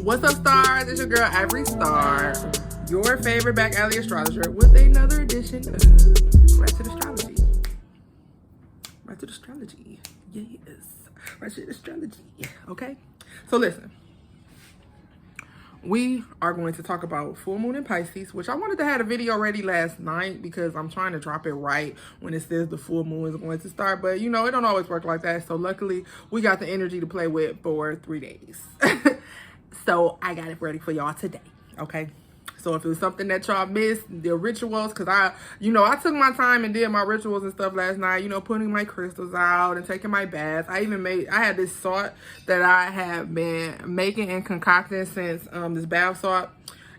What's up, stars? It's your girl, Ivory Star, your favorite back alley astrologer, with another edition of Ratchet Astrology. Ratchet Astrology. Yes. Ratchet Astrology. Okay? So listen. We are going to talk about full moon in Pisces, which I wanted to have a video ready last night because I'm trying to drop it right when it says the full moon is going to start. But, you know, it don't always work like that. So luckily, we got the energy to play with for 3 days. So I got it ready for y'all today, okay? So if it was something that y'all missed, the rituals, because I took my time and did my rituals and stuff last night, putting my crystals out and taking my bath. I had this salt that I have been making and concocting since this bath salt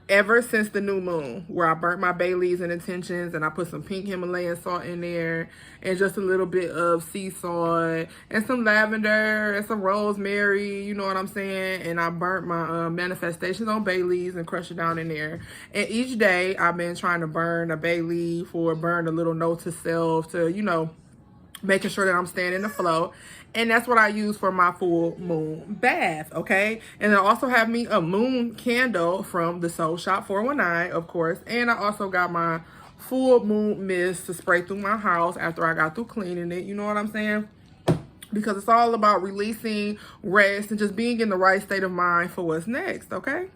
ever since the new moon, where I burnt my bay leaves and intentions, and I put some pink Himalayan salt in there and just a little bit of sea salt and some lavender and some rosemary, you know what I'm saying? And I burnt my manifestations on bay leaves and crushed it down in there. And each day I've been trying to burn a bay leaf or burn a little note to self to, making sure that I'm staying in the flow. And that's what I use for my full moon bath, okay? And I also have me a moon candle from the Soul Shop 419, of course. And I also got my full moon mist to spray through my house after I got through cleaning it. You know what I'm saying? Because it's all about releasing, rest, and just being in the right state of mind for what's next, okay?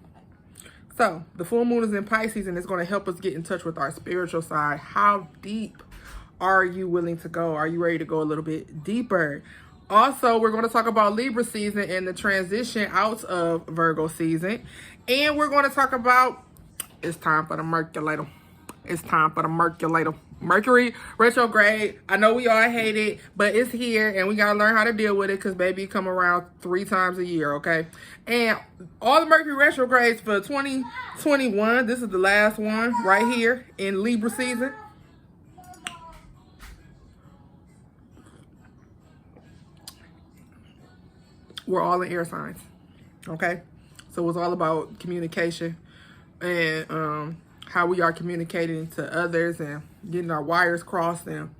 So, the full moon is in Pisces, and it's going to help us get in touch with our spiritual side. How deep are you willing to go? Are you ready to go a little bit deeper? Also, we're going to talk about Libra season and the transition out of Virgo season. And we're going to talk about, it's time for the Merkulator. It's time for the Merkulator. Mercury retrograde. I know we all hate it, but it's here and we got to learn how to deal with it because baby come around 3 times a year, okay? And all the Mercury retrogrades for 2021, this is the last one right here in Libra season. We're all in air signs, okay? So it's all about communication and how we are communicating to others and getting our wires crossed and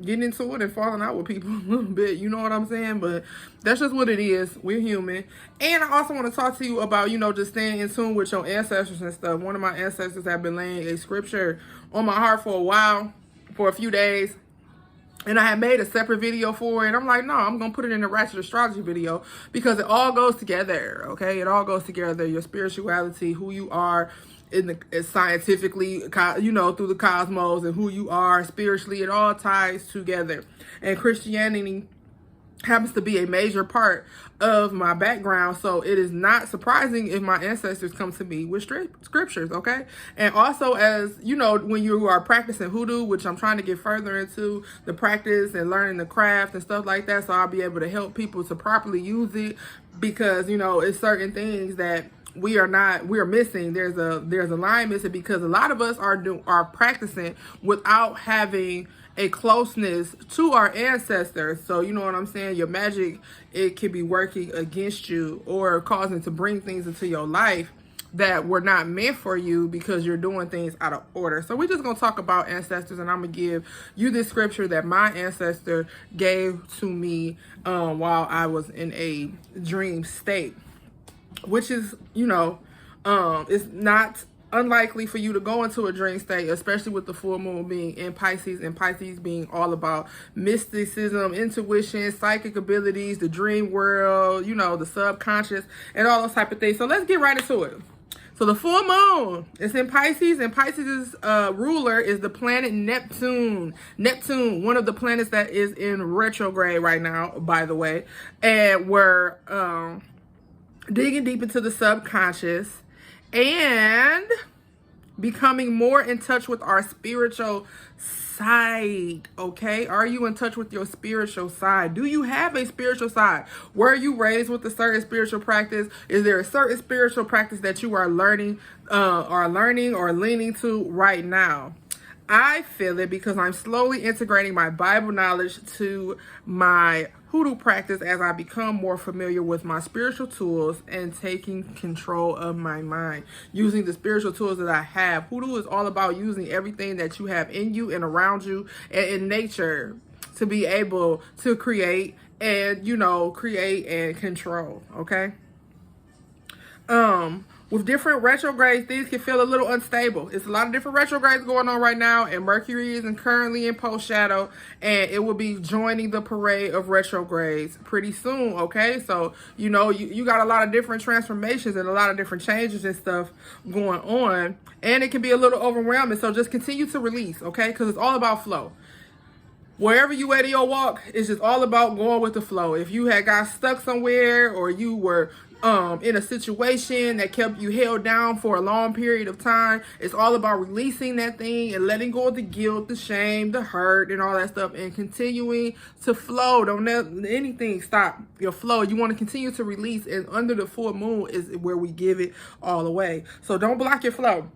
getting into it and falling out with people a little bit, you know what I'm saying? But that's just what it is. We're human. And I also want to talk to you about, just staying in tune with your ancestors and stuff. One of my ancestors have been laying a scripture on my heart for a while, for a few days. And I had made a separate video for it. I'm like, no, I'm going to put it in a Ratchet Astrology video because it all goes together, okay? It all goes together. Your spirituality, who you are scientifically, through the cosmos, and who you are spiritually, it all ties together. And Christianity happens to be a major part of my background, so it is not surprising if my ancestors come to me with scriptures, okay? And also, as when you are practicing hoodoo, which I'm trying to get further into the practice and learning the craft and stuff like that, so I'll be able to help people to properly use it, because it's certain things that we're missing. There's a line missing because a lot of us are practicing without having a closeness to our ancestors. So you know what I'm saying? Your magic, it could be working against you or causing to bring things into your life that were not meant for you because you're doing things out of order. So we're just going to talk about ancestors, and I'm going to give you this scripture that my ancestor gave to me while I was in a dream state, which is, it's not unlikely for you to go into a dream state, especially with the full moon being in Pisces, and Pisces being all about mysticism, intuition, psychic abilities, the dream world, the subconscious, and all those type of things. So let's get right into it. So the full moon is in Pisces, and Pisces' ruler is the planet Neptune. Neptune, one of the planets that is in retrograde right now, by the way. And we're digging deep into the subconscious and becoming more in touch with our spiritual side, okay? Are you in touch with your spiritual side? Do you have a spiritual side? Were you raised with a certain spiritual practice? Is there a certain spiritual practice that you are learning or leaning to right now? I feel it because I'm slowly integrating my Bible knowledge to my hoodoo practice as I become more familiar with my spiritual tools and taking control of my mind. Using the spiritual tools that I have. Hoodoo is all about using everything that you have in you and around you and in nature to be able to create and, create and control, okay? With different retrogrades, things can feel a little unstable. It's a lot of different retrogrades going on right now, and Mercury is currently in post shadow, and it will be joining the parade of retrogrades pretty soon, okay? So, you know, you got a lot of different transformations and a lot of different changes and stuff going on, and it can be a little overwhelming. So just continue to release, okay? Because it's all about flow. Wherever you at in your walk, it's just all about going with the flow. If you had got stuck somewhere, or you were in a situation that kept you held down for a long period of time, it's all about releasing that thing and letting go of the guilt, the shame, the hurt, and all that stuff, and continuing to flow. Don't let anything stop your flow. You want to continue to release, and under the full moon is where we give it all away. So don't block your flow.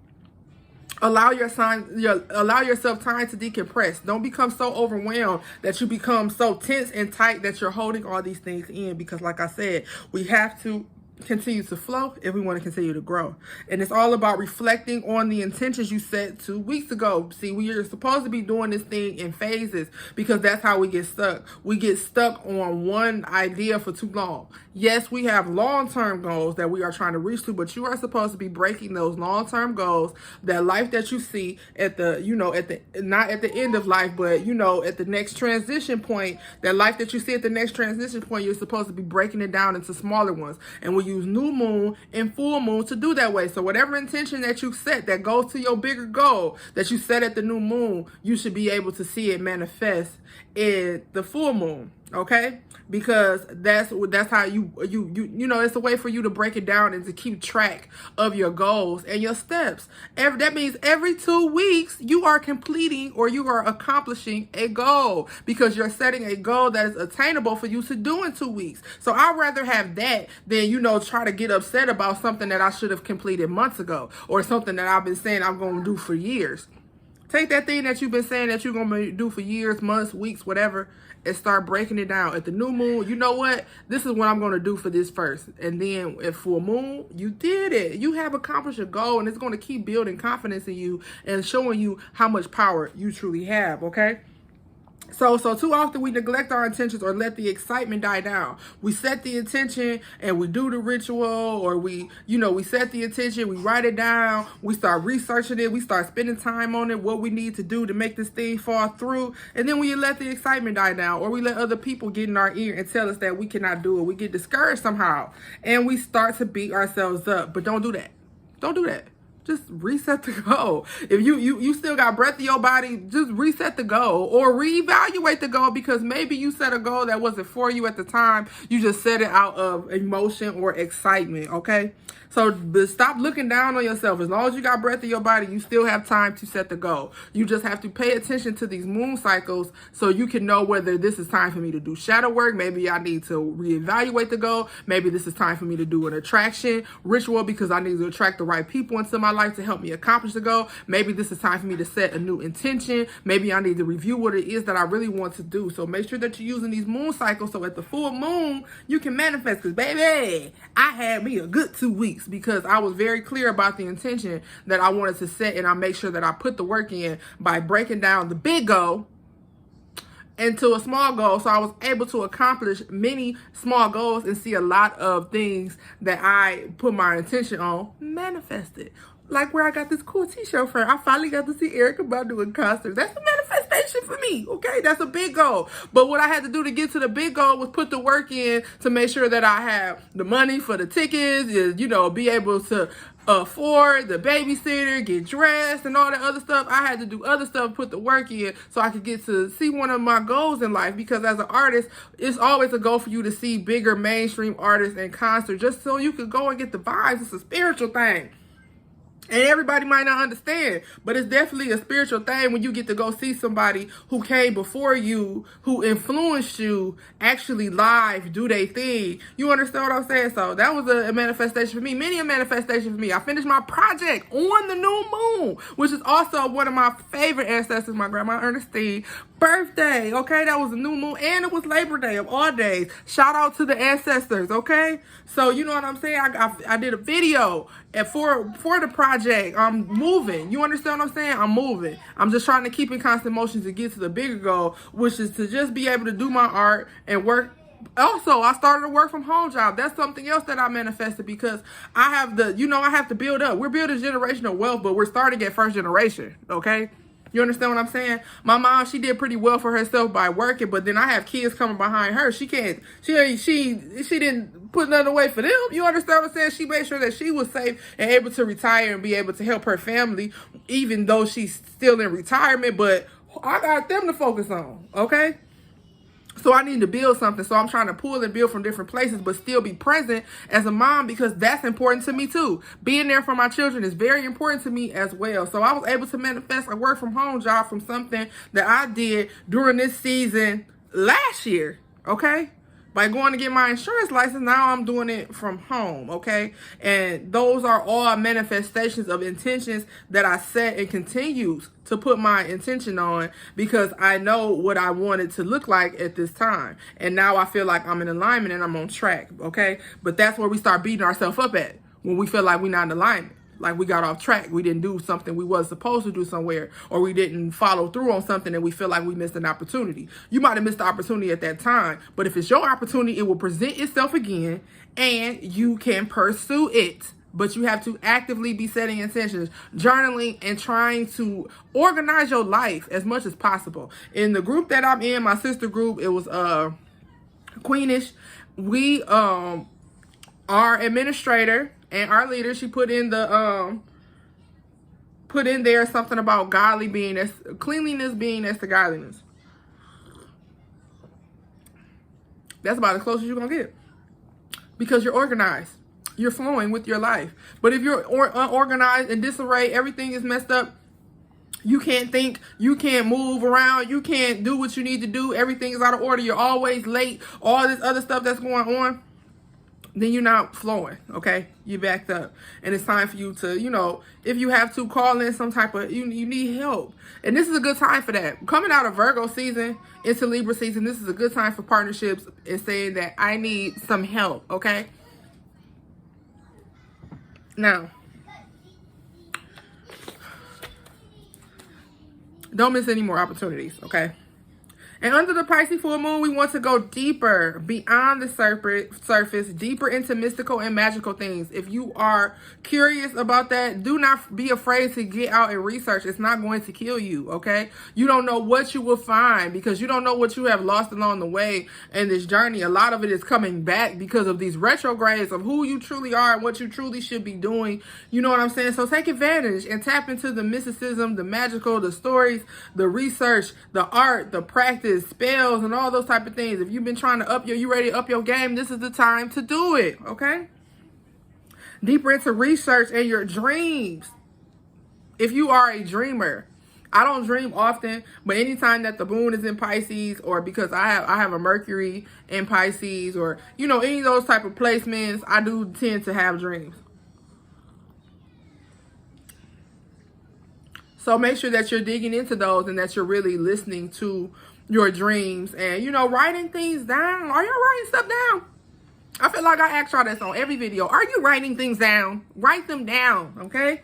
Allow yourself time to decompress. Don't become so overwhelmed that you become so tense and tight that you're holding all these things in, because like I said, we have to continue to flow if we want to continue to grow. And it's all about reflecting on the intentions you set 2 weeks ago. See, we are supposed to be doing this thing in phases, because that's how we get stuck. We get stuck on one idea for too long. Yes, we have long-term goals that we are trying to reach to, but you are supposed to be breaking those long-term goals, that life that you see at the, you know, not at the end of life, but, you know, at the next transition point, that life that you see at the next transition point, you're supposed to be breaking it down into smaller ones. And we use new moon and full moon to do that way. So whatever intention that you set that goes to your bigger goal that you set at the new moon, you should be able to see it manifest in the full moon. Okay, because that's how you know, it's a way for you to break it down and to keep track of your goals and your steps. That means every 2 weeks you are completing, or you are accomplishing a goal, because you're setting a goal that is attainable for you to do in 2 weeks. So I'd rather have that than, you know, try to get upset about something that I should have completed months ago, or something that I've been saying I'm going to do for years. Take that thing that you've been saying that you're going to do for years, months, weeks, whatever, and start breaking it down. At the new moon, you know what? This is what I'm going to do for this first. And then at full moon, you did it. You have accomplished a goal, and it's going to keep building confidence in you and showing you how much power you truly have, okay? So too often we neglect our intentions, or let the excitement die down. We set the intention and we do the ritual, or we set the intention, we write it down, we start researching it, we start spending time on it, what we need to do to make this thing fall through. And then we let the excitement die down, or we let other people get in our ear and tell us that we cannot do it. We get discouraged somehow, and we start to beat ourselves up. But don't do that. Don't do that. Just reset the goal. If you still got breath in your body, just reset the goal, or reevaluate the goal, because maybe you set a goal that wasn't for you at the time. You just set it out of emotion or excitement, okay? So stop looking down on yourself. As long as you got breath in your body, you still have time to set the goal. You just have to pay attention to these moon cycles so you can know whether this is time for me to do shadow work. Maybe I need to reevaluate the goal. Maybe this is time for me to do an attraction ritual, because I need to attract the right people into my life to help me accomplish the goal. Maybe this is time for me to set a new intention. Maybe I need to review what it is that I really want to do. So make sure that you're using these moon cycles, so at the full moon, you can manifest. Because baby, I had me a good 2 weeks, because I was very clear about the intention that I wanted to set, and I make sure that I put the work in by breaking down the big goal into a small goal. So I was able to accomplish many small goals and see a lot of things that I put my intention on manifested. Like where I got this cool t-shirt from. I finally got to see Erykah Badu in concert. That's a manifestation for me, okay? That's a big goal. But what I had to do to get to the big goal was put the work in to make sure that I have the money for the tickets, be able to afford the babysitter, get dressed, and all that other stuff. I had to do other stuff, put the work in, so I could get to see one of my goals in life. Because as an artist, it's always a goal for you to see bigger mainstream artists in concert, just so you could go and get the vibes. It's a spiritual thing. And everybody might not understand, but it's definitely a spiritual thing when you get to go see somebody who came before you, who influenced you, actually live do their thing. You understand what I'm saying? So that was a manifestation for me. Many a manifestation for me. I finished my project on the new moon, which is also one of my favorite ancestors, my grandma Ernestine, birthday. Okay, that was a new moon, and it was Labor Day of all days. Shout out to the ancestors. Okay, so you know what I'm saying. I did a video for the project. I'm moving. You understand what I'm saying? I'm moving. I'm just trying to keep in constant motion to get to the bigger goal, which is to just be able to do my art and work Also, I started a work from home job. That's something else that I manifested because I have I have to build up. We're building generational wealth, but we're starting at first generation. Okay. You understand what I'm saying? My mom, she did pretty well for herself by working, but then I have kids coming behind her. She didn't put nothing away for them. You understand what I'm saying? She made sure that she was safe and able to retire and be able to help her family, even though she's still in retirement. But I got them to focus on, okay? So I need to build something. So I'm trying to pull and build from different places, but still be present as a mom because that's important to me too. Being there for my children is very important to me as well. So I was able to manifest a work from home job from something that I did during this season last year, okay? By going to get my insurance license, now I'm doing it from home, okay? And those are all manifestations of intentions that I set and continues to put my intention on because I know what I want it to look like at this time. And now I feel like I'm in alignment and I'm on track, okay? But that's where we start beating ourselves up at, when we feel like we're not in alignment. Like we got off track. We didn't do something we wasn't supposed to do somewhere, or we didn't follow through on something and we feel like we missed an opportunity. You might have missed the opportunity at that time, but if it's your opportunity, it will present itself again and you can pursue it. But you have to actively be setting intentions, journaling, and trying to organize your life as much as possible. In the group that I'm in, my sister group, it was Queenish. We our administrator and our leader, she put in there something about cleanliness being next to godliness. That's about as close as you're gonna get. Because you're organized. You're flowing with your life. But if you're unorganized and disarray, everything is messed up. You can't think, you can't move around, you can't do what you need to do, everything is out of order, you're always late, all this other stuff that's going on, then you're not flowing, okay? You backed up. And it's time for you to, if you have to, call in some type of, you need help. And this is a good time for that. Coming out of Virgo season into Libra season, this is a good time for partnerships and saying that I need some help, okay? Now, don't miss any more opportunities, okay? And under the Pisces full moon, we want to go deeper, beyond the surface, deeper into mystical and magical things. If you are curious about that, do not be afraid to get out and research. It's not going to kill you, okay? You don't know what you will find because you don't know what you have lost along the way in this journey. A lot of it is coming back because of these retrogrades of who you truly are and what you truly should be doing. You know what I'm saying? So take advantage and tap into the mysticism, the magical, the stories, the research, the art, the practice, spells, and all those type of things. If you've been trying to you ready to up your game, this is the time to do it, okay? Deeper into research and your dreams. If you are a dreamer, I don't dream often, but anytime that the moon is in Pisces, or because I have a Mercury in Pisces, or any of those type of placements, I do tend to have dreams. So make sure that you're digging into those and that you're really listening to your dreams and, writing things down. Are you writing stuff down? I feel like I ask y'all this on every video. Are you writing things down? Write them down, okay?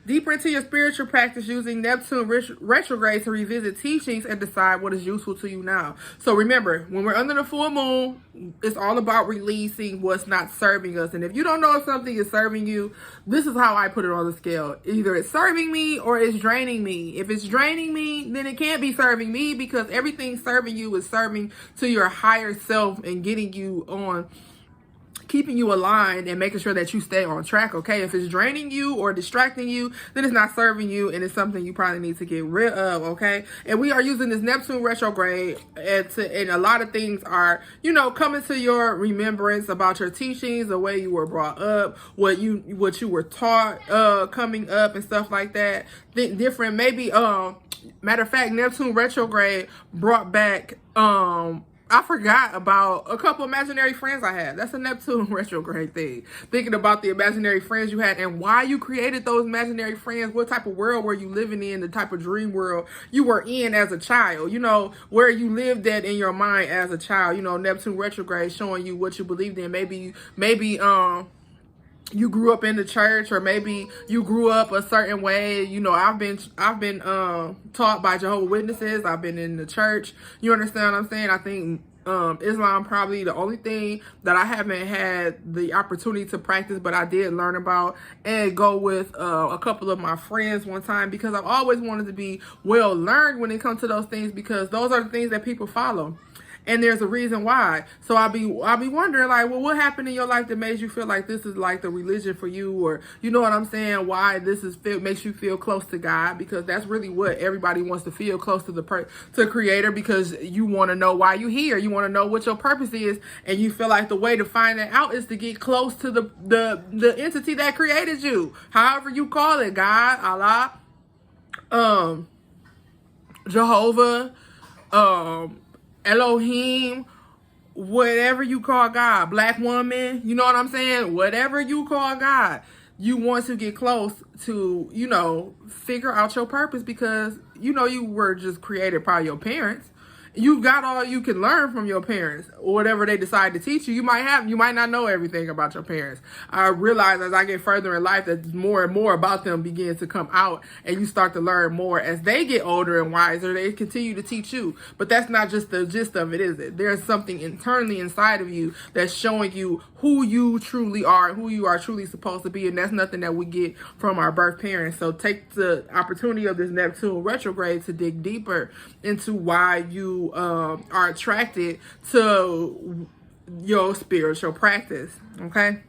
Deeper into your spiritual practice using Neptune retrograde to revisit teachings and decide what is useful to you now. So remember, when we're under the full moon, it's all about releasing what's not serving us. And if you don't know if something is serving you, this is how I put it on the scale. Either it's serving me or it's draining me. If it's draining me, then it can't be serving me because everything serving you is serving to your higher self and getting you on, keeping you aligned and making sure that you stay on track, okay? If it's draining you or distracting you, then it's not serving you and it's something you probably need to get rid of, okay? And we are using this Neptune retrograde and a lot of things are, coming to your remembrance about your teachings, the way you were brought up, what you were taught coming up and stuff like that. Think different, maybe, matter of fact, Neptune retrograde brought back, I forgot about a couple imaginary friends I had. That's a Neptune retrograde thing. Thinking about the imaginary friends you had and why you created those imaginary friends. What type of world were you living in? The type of dream world you were in as a child. Where you lived at in your mind as a child. Neptune retrograde showing you what you believed in. Maybe you grew up in the church, or maybe you grew up a certain way. You know, I've been taught by Jehovah's Witnesses. I've been in the church. You understand what I'm saying? I think Islam probably the only thing that I haven't had the opportunity to practice, but I did learn about and go with a couple of my friends one time, because I've always wanted to be well learned when it comes to those things, because those are the things that people follow. And there's a reason why. So I'll be wondering, like, well, what happened in your life that made you feel like this is like the religion for you, or you know what I'm saying? Why this makes you feel close to God? Because that's really what everybody wants to feel, close to the Creator, because you want to know why you're here. You want to know what your purpose is, and you feel like the way to find that out is to get close to the entity that created you, however you call it, God, Allah, Jehovah, Elohim, whatever you call God, black woman, you know what I'm saying? Whatever you call God, you want to get close to, you know, figure out your purpose, because, you know, you were just created by your parents. You've got all you can learn from your parents, or whatever they decide to teach you. You might not know everything about your parents. I realize as I get further in life that more and more about them begins to come out, and you start to learn more as they get older and wiser. They continue to teach you, but that's not just the gist of it, is it? There's something internally inside of you that's showing you who you truly are, who you are truly supposed to be, and that's nothing that we get from our birth parents. So take the opportunity of this Neptune retrograde to dig deeper into why you are attracted to your spiritual practice. Okay.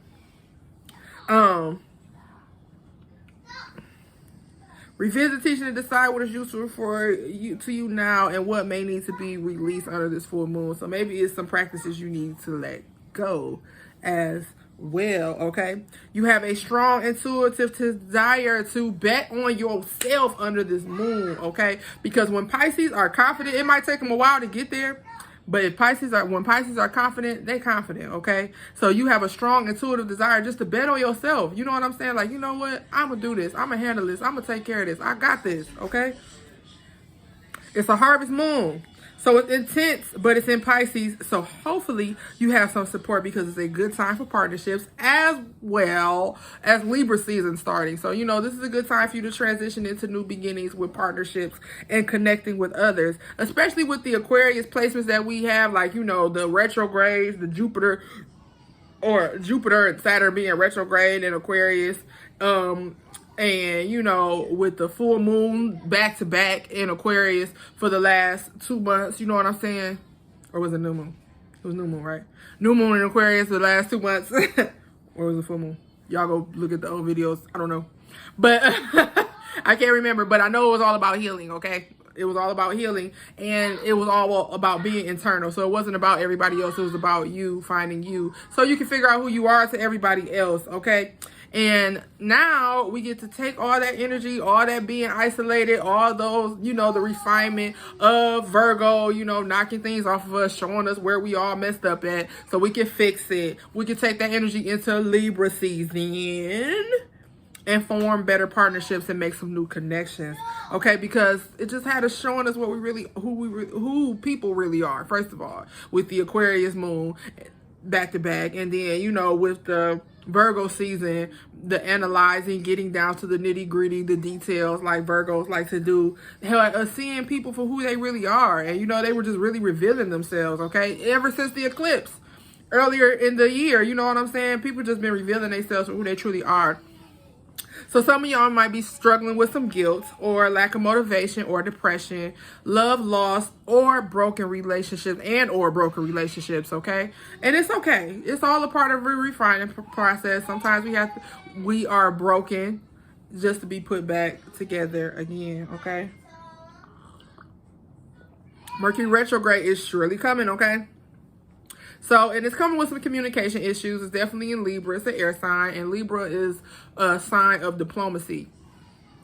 Revisit teaching and decide what is useful for you to you now, and what may need to be released under this full moon. So maybe it's some practices you need to let go as well. Okay. You have a strong intuitive desire to bet on yourself under this moon. Okay. Because when Pisces are confident, it might take them a while to get there, but when Pisces are confident, they confident. Okay. So you have a strong intuitive desire just to bet on yourself. You know what I'm saying? Like, you know what? I'm gonna do this. I'm gonna handle this. I'm gonna take care of this. I got this. Okay. It's a harvest moon. So it's intense, but it's in Pisces. So hopefully you have some support, because it's a good time for partnerships, as well as Libra season starting. So, you know, this is a good time for you to transition into new beginnings with partnerships and connecting with others, especially with the Aquarius placements that we have, like, you know, the retrogrades, the Jupiter and Saturn being retrograde in Aquarius. And, you know, with the full moon back to back in Aquarius for the last 2 months, you know what I'm saying? Or was it new moon? It was new moon, right? New moon in Aquarius for the last 2 months. Or was it full moon? Y'all go look at the old videos. I don't know. But I can't remember. But I know it was all about healing, okay? It was all about healing, and it was all about being internal. So it wasn't about everybody else. It was about you finding you, so you can figure out who you are to everybody else, okay? And now we get to take all that energy, all that being isolated, all those, you know, the refinement of Virgo, you know, knocking things off of us, showing us where we all messed up at, so we can fix it. We can take that energy into Libra season and form better partnerships and make some new connections, okay? Because it just had us showing us what who people really are. First of all, with the Aquarius moon back to back, and then, you know, with the Virgo season, the analyzing, getting down to the nitty gritty, the details, like Virgos like to do, seeing people for who they really are. And, you know, they were just really revealing themselves, okay? Ever since the eclipse earlier in the year, you know what I'm saying? People just been revealing themselves for who they truly are. So some of y'all might be struggling with some guilt or lack of motivation or depression, love lost, or broken relationships okay? And it's okay. It's all a part of a refining process. Sometimes we are broken just to be put back together again, okay? Mercury retrograde is surely coming, okay? So, and it's coming with some communication issues. It's definitely in Libra. It's an air sign, and Libra is a sign of diplomacy.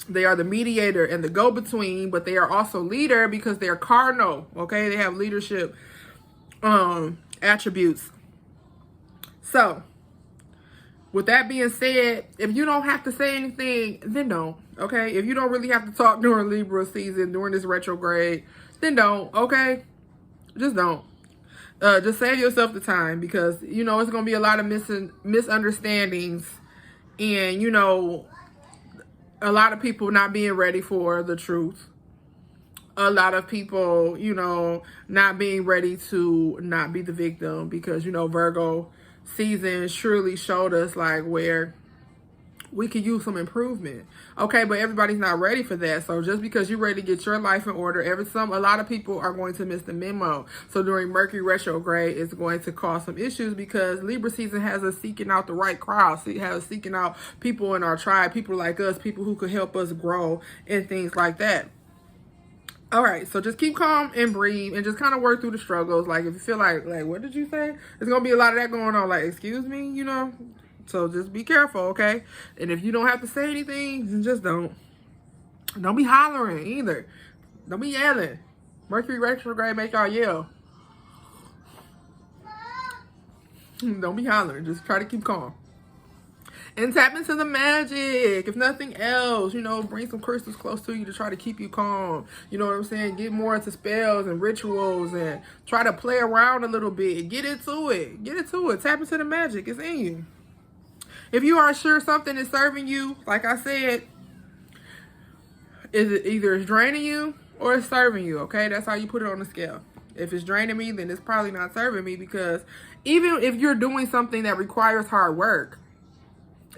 They are the mediator and the go-between, but they are also leader because they're cardinal, okay? They have leadership attributes. So, with that being said, if you don't have to say anything, then don't, okay? If you don't really have to talk during Libra season, during this retrograde, then don't, okay? Just don't. Just save yourself the time, because, you know, it's going to be a lot of misunderstandings And, you know, a lot of people not being ready for the truth. A lot of people, you know, not being ready to not be the victim, because, you know, Virgo season surely showed us like where we could use some improvement. Okay, but everybody's not ready for that. So just because you're ready to get your life in order, a lot of people are going to miss the memo. So during Mercury retrograde, it's going to cause some issues, because Libra season has us seeking out the right crowd. So it has us seeking out people in our tribe, people like us, people who could help us grow and things like that. All right, so just keep calm and breathe and just kind of work through the struggles. Like, if you feel like, what did you say? There's going to be a lot of that going on. Like, excuse me, you know? So just be careful, okay? And if you don't have to say anything, then just don't. Don't be hollering either. Don't be yelling. Mercury retrograde make y'all yell. Don't be hollering. Just try to keep calm. And tap into the magic. If nothing else, you know, bring some crystals close to you to try to keep you calm. You know what I'm saying? Get more into spells and rituals and try to play around a little bit. Get into it. Get into it. Tap into the magic. It's in you. If you are sure something is serving you, like I said, it's draining you or it's serving you, okay? That's how you put it on the scale. If it's draining me, then it's probably not serving me, because even if you're doing something that requires hard work,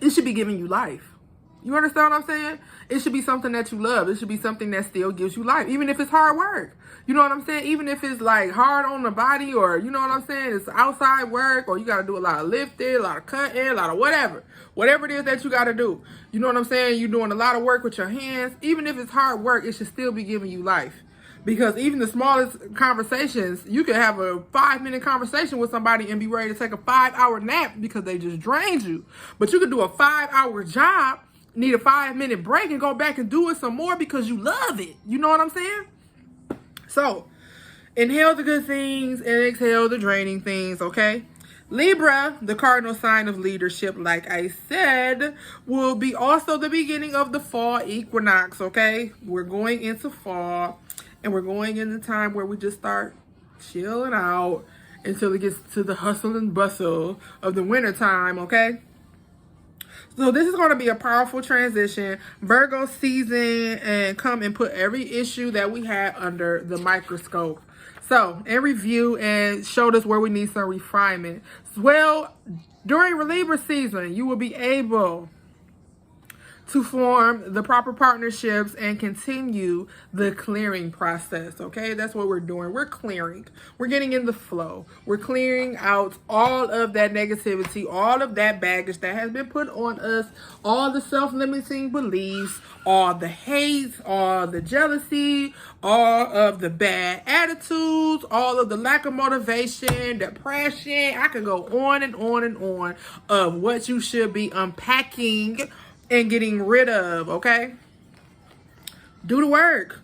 it should be giving you life. You understand what I'm saying? It should be something that you love. It should be something that still gives you life, even if it's hard work. You know what I'm saying? Even if it's like hard on the body, or you know what I'm saying? It's outside work, or you got to do a lot of lifting, a lot of cutting, a lot of whatever. Whatever it is that you got to do. You know what I'm saying? You're doing a lot of work with your hands. Even if it's hard work, it should still be giving you life. Because even the smallest conversations, you could have a 5-minute conversation with somebody and be ready to take a 5-hour nap because they just drained you. But you could do a 5-hour job, need a 5-minute break, and go back and do it some more because you love it. You know what I'm saying? So, inhale the good things and exhale the draining things, okay? Libra, the cardinal sign of leadership, like I said, will be also the beginning of the fall equinox, okay? We're going into fall. And we're going in the time where we just start chilling out until it gets to the hustle and bustle of the winter time, okay? So this is going to be a powerful transition. Virgo season, and come and put every issue that we had under the microscope. So, in review, and showed us where we need some refinement. Well, during Libra season, you will be able to form the proper partnerships and continue the clearing process, okay? That's what we're doing. We're clearing. We're getting in the flow. We're clearing out all of that negativity, all of that baggage that has been put on us, all the self-limiting beliefs, all the hate, all the jealousy, all of the bad attitudes, all of the lack of motivation, depression. I could go on and on and on of what you should be unpacking and getting rid of, okay? Do the work.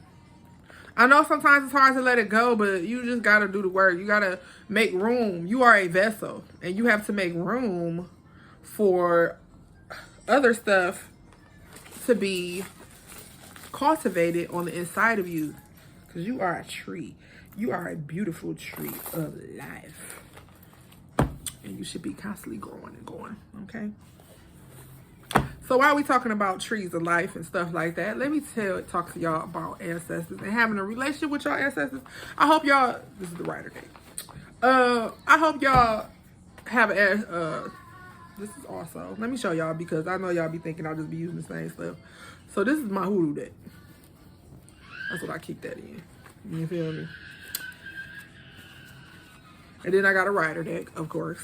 I know sometimes it's hard to let it go, but you just got to do the work. You got to make room. You are a vessel, and you have to make room for other stuff to be cultivated on the inside of you, because you are a tree. You are a beautiful tree of life, and you should be constantly growing and going, okay? So while we talking about trees of life and stuff like that, let me talk to y'all about ancestors and having a relationship with y'all ancestors. I hope y'all, this is the writer day. I hope y'all have this is also, let me show y'all, because I know y'all be thinking I'll just be using the same stuff. So this is my hoodoo deck. That's what I keep that in. You feel me? And then I got a writer deck, of course.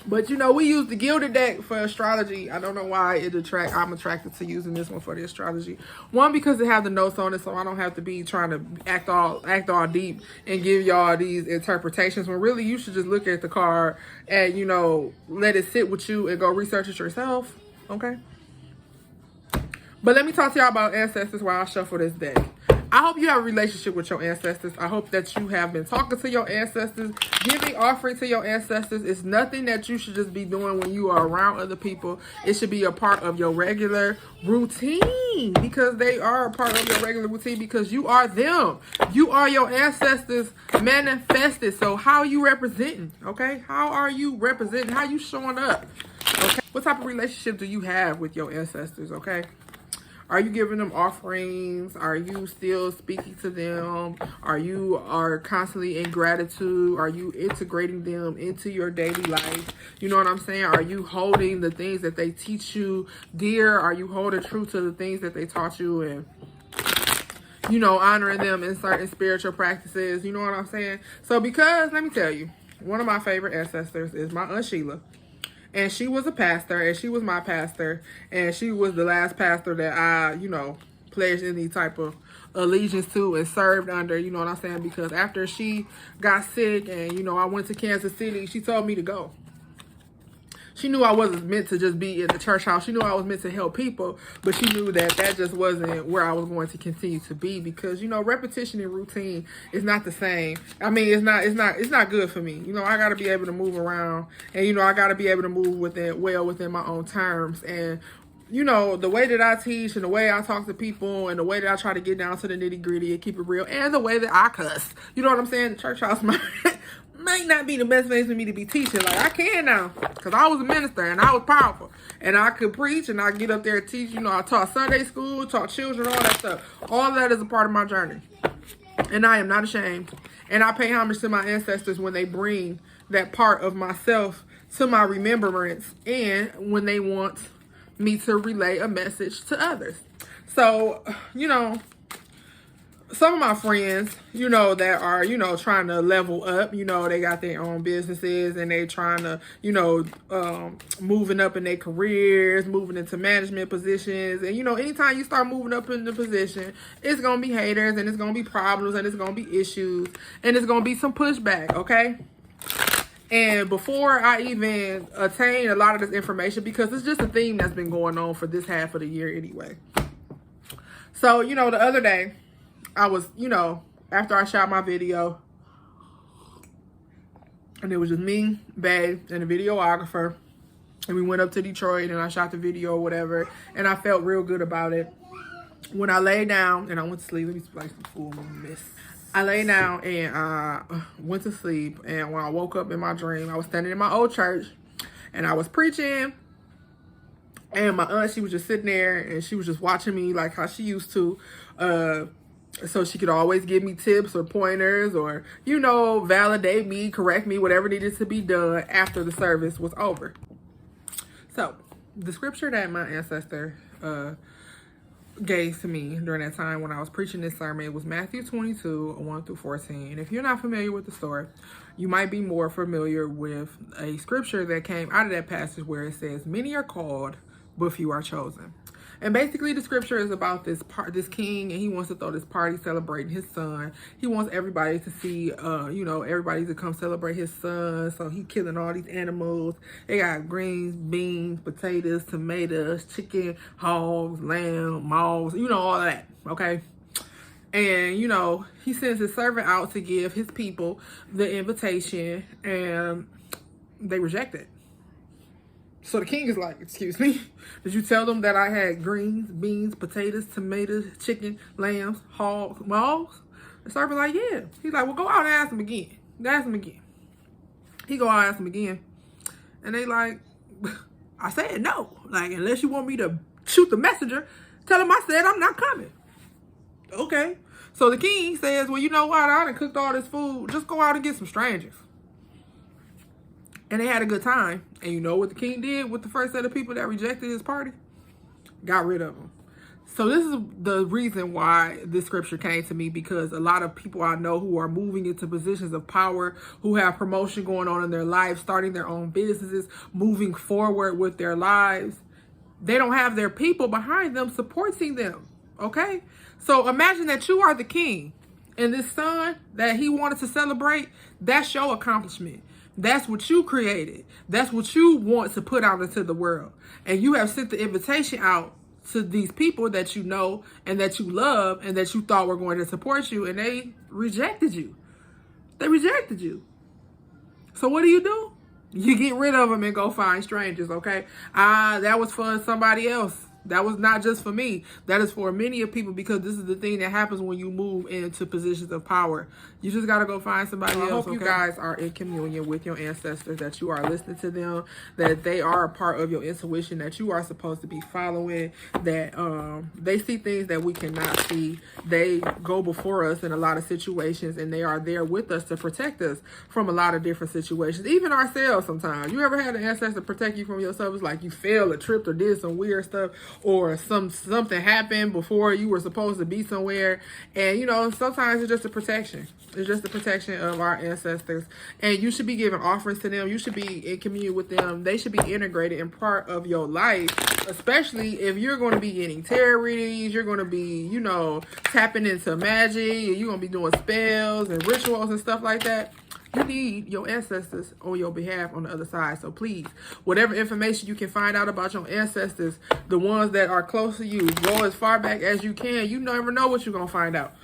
But, you know, we use the Gilded deck for astrology. I don't know why I'm attracted to using this one for the astrology. One, because it has the notes on it, so I don't have to be trying to act all deep and give y'all these interpretations, when really you should just look at the card and, you know, let it sit with you and go research it yourself, okay? But let me talk to y'all about ancestors while I shuffle this deck. I hope you have a relationship with your ancestors. I hope that you have been talking to your ancestors, giving offering to your ancestors. It's nothing that you should just be doing when you are around other people. It should be a part of your regular routine, because they are a part of your regular routine, because you are them. You are your ancestors manifested. So how are you representing, okay? How are you representing? How are you showing up, okay? What type of relationship do you have with your ancestors, okay? Are you giving them offerings? Are you still speaking to them? Are you constantly in gratitude? Are you integrating them into your daily life? You know what I'm saying? Are you holding the things that they teach you dear? Are you holding true to the things that they taught you, and, you know, honoring them in certain spiritual practices? You know what I'm saying? So because, let me tell you, one of my favorite ancestors is my Aunt Sheila. And she was a pastor, and she was my pastor, and she was the last pastor that I, you know, pledged any type of allegiance to and served under, you know what I'm saying? Because after she got sick and, you know, I went to Kansas City, she told me to go. She knew I wasn't meant to just be in the church house. She knew I was meant to help people, but she knew that that just wasn't where I was going to continue to be, because, you know, repetition and routine is not the same. I mean, it's not good for me. You know, I got to be able to move around, and, you know, I got to be able to move within my own terms. And, you know, the way that I teach and the way I talk to people and the way that I try to get down to the nitty gritty and keep it real, and the way that I cuss, you know what I'm saying? The church house might not be the best place for me to be teaching. Like, I can now, because I was a minister and I was powerful and I could preach and I get up there and teach. You know, I taught Sunday school, taught children, all that stuff. All that is a part of my journey, and I am not ashamed. And I pay homage to my ancestors when they bring that part of myself to my remembrance, and when they want me to relay a message to others. So, you know, some of my friends, you know, that are, you know, trying to level up, you know, they got their own businesses and they trying to, you know, moving up in their careers, moving into management positions. And, you know, anytime you start moving up in the position, it's going to be haters, and it's going to be problems, and it's going to be issues, and it's going to be some pushback, okay? And before I even attain a lot of this information, because it's just a theme that's been going on for this half of the year anyway. So, you know, the other day, I was, you know, after I shot my video, and it was just me, babe, and a videographer, and we went up to Detroit, and I shot the video or whatever, and I felt real good about it. When I lay down, and I went to sleep, let me splice some food on the mist. I lay down, and I went to sleep, and when I woke up in my dream, I was standing in my old church, and I was preaching, and my aunt, she was just sitting there, and she was just watching me like how she used to, so she could always give me tips or pointers, or, you know, validate me, correct me, whatever needed to be done after the service was over. So the scripture that my ancestor gave to me during that time when I was preaching this sermon, it was Matthew 22, 1-14. And if you're not familiar with the story, you might be more familiar with a scripture that came out of that passage where it says, "Many are called, but few are chosen." And basically the scripture is about this king, and he wants to throw this party celebrating his son. He wants everybody to see, you know, everybody to come celebrate his son. So he killing all these animals. They got greens, beans, potatoes, tomatoes, chicken, hogs, lamb, moles, you know, all of that, okay? And, you know, he sends his servant out to give his people the invitation, and they reject it. So the king is like, "Excuse me, did you tell them that I had greens, beans, potatoes, tomatoes, chicken, lambs, hogs, moles?" The servant's like, "Yeah." He's like, "Well, go out and ask them again." Ask them again. He go out and ask them again. And they like, "I said no. Like, unless you want me to shoot the messenger, tell him I said I'm not coming." Okay. So the king says, "Well, you know what? I done cooked all this food. Just go out and get some strangers." And they had a good time. And you know what the king did with the first set of people that rejected his party? Got rid of them. So this is the reason why this scripture came to me, because a lot of people I know who are moving into positions of power, who have promotion going on in their lives, starting their own businesses, moving forward with their lives, they don't have their people behind them supporting them, okay? So imagine that you are the king, and this son that he wanted to celebrate, that's your accomplishment. That's what you created. That's what you want to put out into the world. And you have sent the invitation out to these people that you know and that you love and that you thought were going to support you, and they rejected you. They rejected you. So what do? You get rid of them and go find strangers, okay? That was for somebody else. That was not just for me. That is for many of people, because this is the thing that happens when you move into positions of power. You just got to go find somebody else. I hope you guys are in communion with your ancestors, that you are listening to them, that they are a part of your intuition, that you are supposed to be following, that they see things that we cannot see. They go before us in a lot of situations, and they are there with us to protect us from a lot of different situations, even ourselves sometimes. You ever had an ancestor protect you from yourself? It's like you failed or tripped or did some weird stuff, or something happened before you were supposed to be somewhere. And, you know, sometimes it's just a protection. It's just the protection of our ancestors. And you should be giving offerings to them. You should be in communion with them. They should be integrated in part of your life, especially if you're going to be getting tarot readings. You're going to be, you know, tapping into magic. You're going to be doing spells and rituals and stuff like that. You need your ancestors on your behalf on the other side. So please, whatever information you can find out about your ancestors, the ones that are close to you, go as far back as you can. You never know what you're going to find out.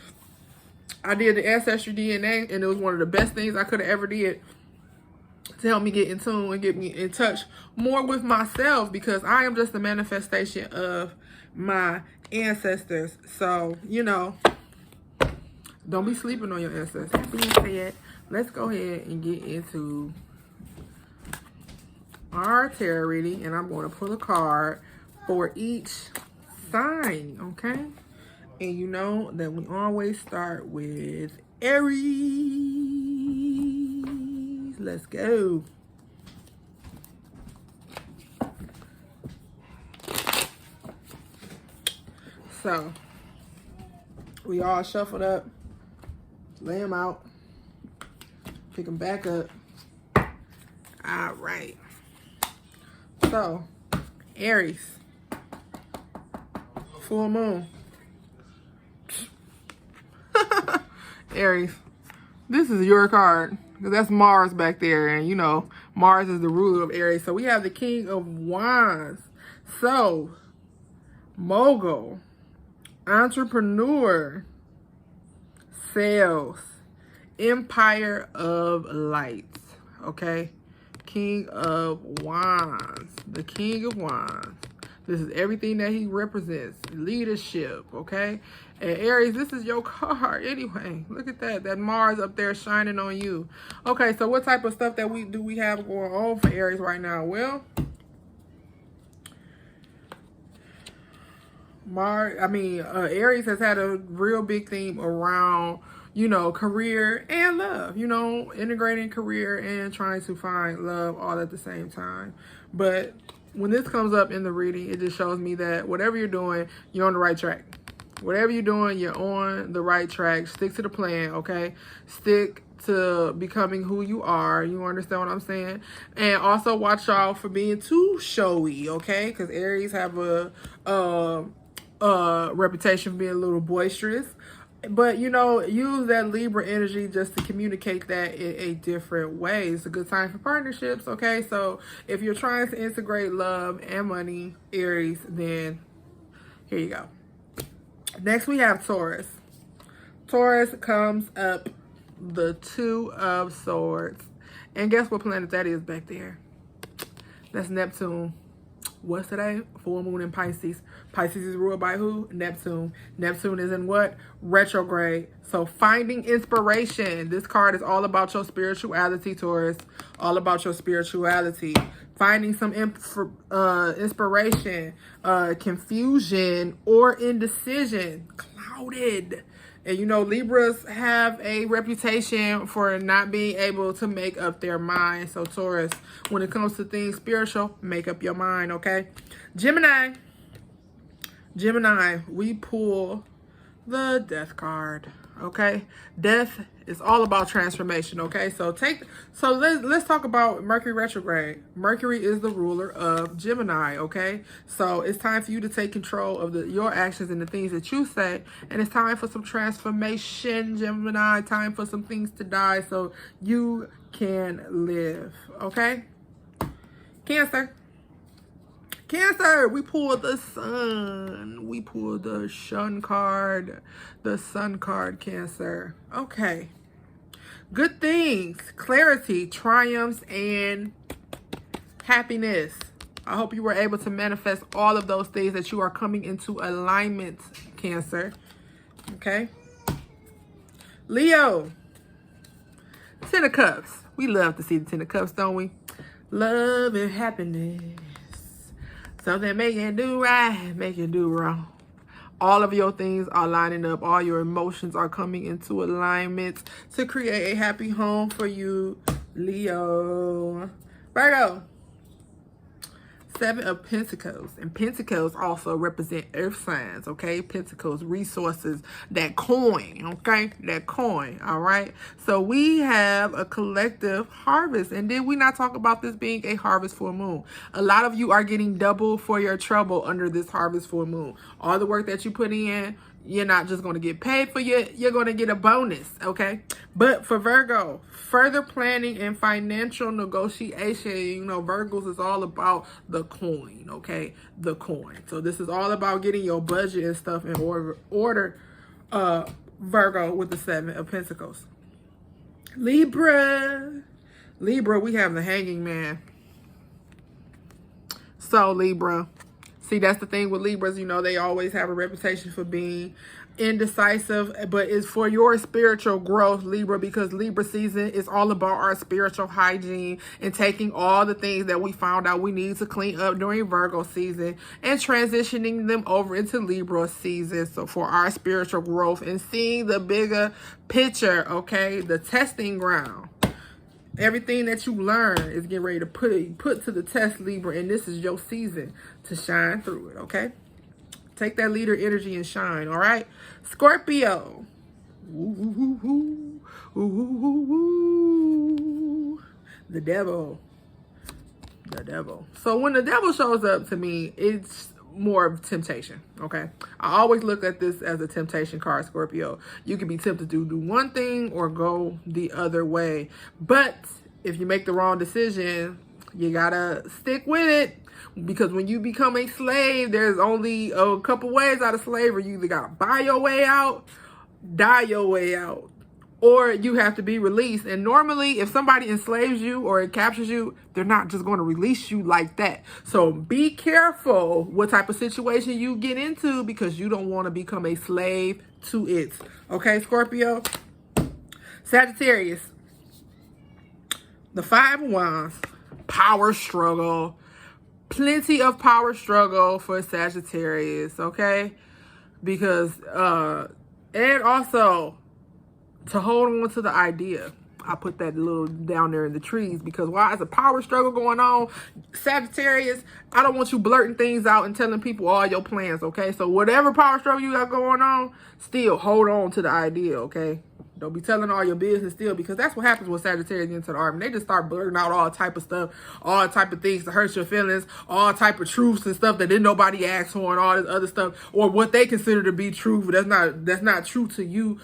I did the Ancestry DNA, and it was one of the best things I could have ever did to help me get in tune and get me in touch more with myself, because I am just a manifestation of my ancestors. So, you know, don't be sleeping on your ancestors. Being said, let's go ahead and get into our tarot reading, and I'm going to pull a card for each sign, okay? And you know that we always start with Aries. Let's go. So, we all shuffled up, lay them out, pick them back up. All right. So, Aries, full moon. Aries, this is your card, because that's Mars back there, and you know Mars is the ruler of Aries. So we have the King of Wands. So, mogul, entrepreneur, sales, Empire of Lights, okay? King of Wands, the King of Wands. This is everything that he represents, leadership, okay? And Aries, this is your card anyway. Look at that, that Mars up there shining on you. Okay, so what type of stuff that we have going on for Aries right now? Well, Aries has had a real big theme around, you know, career and love, you know, integrating career and trying to find love all at the same time. But when this comes up in the reading, it just shows me that whatever you're doing, you're on the right track. Whatever you're doing, you're on the right track. Stick to the plan, okay? Stick to becoming who you are. You understand what I'm saying? And also watch out for being too showy, okay? Because Aries have a reputation for being a little boisterous. But, you know, use that Libra energy just to communicate that in a different way. It's a good time for partnerships, okay? So if you're trying to integrate love and money, Aries, then here you go. Next, we have Taurus. Taurus comes up the Two of Swords. And guess what planet that is back there? That's Neptune. What's today? Full moon in Pisces. Pisces is ruled by who? Neptune. Neptune is in what? Retrograde. So finding inspiration. This card is all about your spirituality, Taurus. All about your spirituality. Finding some inspiration, confusion, or indecision. Clouded. And you know, Libras have a reputation for not being able to make up their mind. So Taurus, when it comes to things spiritual, make up your mind, okay? Gemini. Gemini, we pull the Death card, okay? Death is all about transformation, okay? So let's talk about Mercury retrograde. Mercury is the ruler of Gemini, okay? So it's time for you to take control of your actions and the things that you say, and it's time for some transformation, Gemini. Time for some things to die so you can live, okay? Cancer. Cancer, we pulled the Sun. We pulled the Sun card. The Sun card, Cancer. Okay. Good things, clarity, triumphs, and happiness. I hope you were able to manifest all of those things that you are coming into alignment, Cancer. Okay. Leo, Ten of Cups. We love to see the Ten of Cups, don't we? Love and happiness. Something make you do right, make you do wrong. All of your things are lining up. All your emotions are coming into alignment to create a happy home for you, Leo. Virgo, Seven of Pentacles. And Pentacles also represent earth signs, okay? Pentacles, resources, that coin, okay? That coin, all right? So we have a collective harvest. And did we not talk about this being a harvest full moon? A lot of you are getting double for your trouble under this harvest full moon. All the work that you put in, you're not just going to get paid for it, you're going to get a bonus, okay? But for Virgo, further planning and financial negotiation, you know, Virgos is all about the coin, okay? The coin. So this is all about getting your budget and stuff in order, Virgo, with the Seven of Pentacles. Libra, we have the Hanging Man. So Libra, see, that's the thing with Libras, you know, they always have a reputation for being indecisive, but it's for your spiritual growth, Libra, because Libra season is all about our spiritual hygiene and taking all the things that we found out we need to clean up during Virgo season and transitioning them over into Libra season. So for our spiritual growth and seeing the bigger picture, okay, the testing ground. Everything that you learn is getting ready to put to the test, Libra, and this is your season to shine through it, okay? Take that leader energy and shine, all right? Scorpio. The devil. The devil. So when the devil shows up to me, it's more of temptation, okay? I always look at this as a temptation card, Scorpio. You can be tempted to do one thing or go the other way. But if you make the wrong decision, you gotta stick with it. Because when you become a slave, there's only a couple ways out of slavery. You either gotta buy your way out, die your way out, or you have to be released. And normally, if somebody enslaves you or captures you, they're not just going to release you like that. So be careful what type of situation you get into, because you don't want to become a slave to it. Okay, Scorpio? Sagittarius. The Five of Wands. Power struggle. Plenty of power struggle for Sagittarius, okay? Because, and also, to hold on to the idea. I put that little down there in the trees, because while it's a power struggle going on, Sagittarius, I don't want you blurting things out and telling people all your plans, okay? So whatever power struggle you got going on, still hold on to the idea, okay? Don't be telling all your business still, because that's what happens when Sagittarius get into the argument. They just start blurting out all type of stuff, all type of things to hurt your feelings, all type of truths and stuff that didn't nobody ask for, and all this other stuff, or what they consider to be true, but that's not true to you.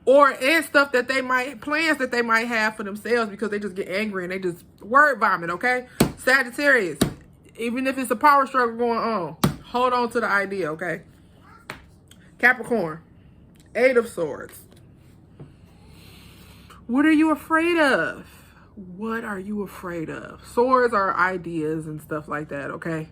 And stuff that they might, plans that they might have for themselves, because they just get angry and they just word vomit, okay? Sagittarius, even if it's a power struggle going on, hold on to the idea, okay? Capricorn, Eight of Swords. What are you afraid of? What are you afraid of? Swords are ideas and stuff like that, okay?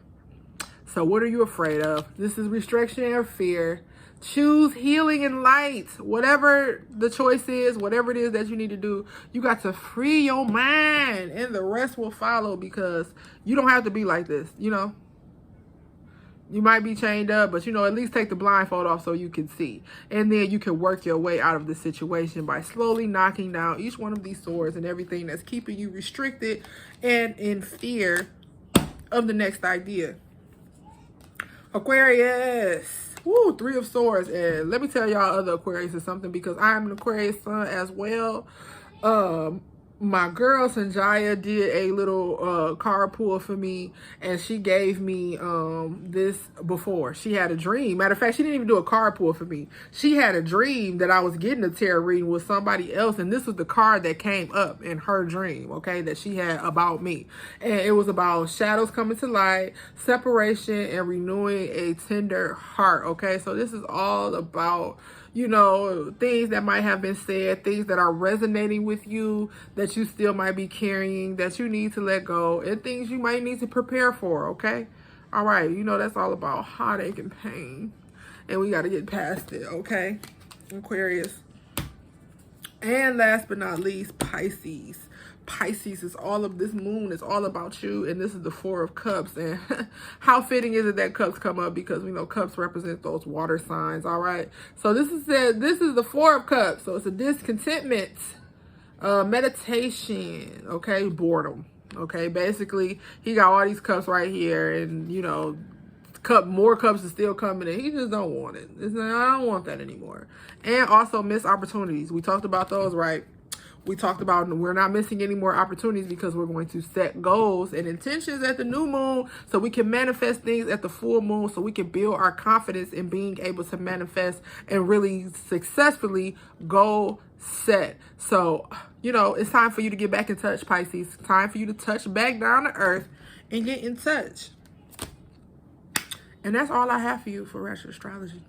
So what are you afraid of? This is restriction or fear. Choose healing and light. Whatever the choice is, whatever it is that you need to do, you got to free your mind, and the rest will follow, because you don't have to be like this, you know? You might be chained up, but, you know, at least take the blindfold off so you can see. And then you can work your way out of the situation by slowly knocking down each one of these swords and everything that's keeping you restricted and in fear of the next idea. Aquarius. Woo, Three of Swords. And let me tell y'all other Aquarius is something, because I'm an Aquarius sun as well. My girl Sanjaya did a little card pull for me, and she gave me this before. She had a dream. Matter of fact, she didn't even do a card pull for me. She had a dream that I was getting a tarot reading with somebody else, and this was the card that came up in her dream, okay, that she had about me. And it was about shadows coming to light, separation, and renewing a tender heart, okay? So this is all about, you know, things that might have been said, things that are resonating with you, that you still might be carrying, that you need to let go, and things you might need to prepare for, okay? All right, you know, that's all about heartache and pain, and we got to get past it, okay? Aquarius. And last but not least, Pisces. Pisces is all of this moon. It's all about you. And this is the Four of Cups. And how fitting is it that cups come up? Because we know cups represent those water signs. All right. So this is the Four of Cups. So it's a discontentment, meditation, okay, boredom. Okay. Basically, he got all these cups right here. And, you know, more cups are still coming in. He just don't want it. It's like, I don't want that anymore. And also missed opportunities. We talked about those, right? We talked about we're not missing any more opportunities because we're going to set goals and intentions at the new moon so we can manifest things at the full moon, so we can build our confidence in being able to manifest and really successfully goal set. So, you know, it's time for you to get back in touch, Pisces. It's time for you to touch back down to earth and get in touch. And that's all I have for you for retro astrology.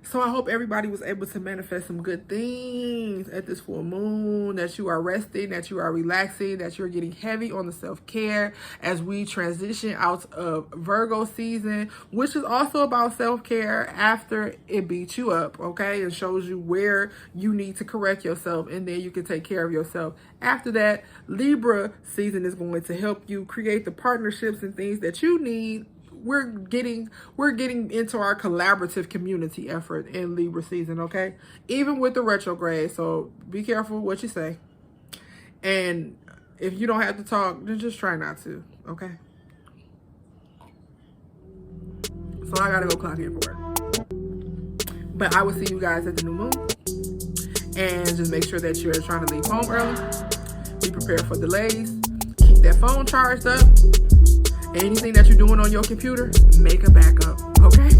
So I hope everybody was able to manifest some good things at this full moon, that you are resting, that you are relaxing, that you're getting heavy on the self-care as we transition out of Virgo season, which is also about self-care after it beats you up, okay? It shows you where you need to correct yourself, and then you can take care of yourself. After that, Libra season is going to help you create the partnerships and things that you need. We're getting into our collaborative community effort in Libra season, okay? Even with the retrograde, so be careful what you say. And if you don't have to talk, then just try not to, okay? So I gotta go clock in for work. But I will see you guys at the new moon. And just make sure that you're trying to leave home early. Be prepared for delays. Keep that phone charged up. Anything that you're doing on your computer, make a backup, okay?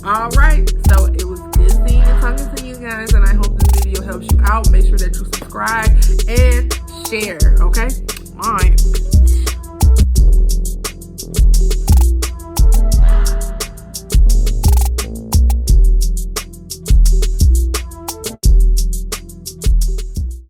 All right, so it was good seeing and talking to you guys, and I hope this video helps you out. Make sure that you subscribe and share, okay? All right.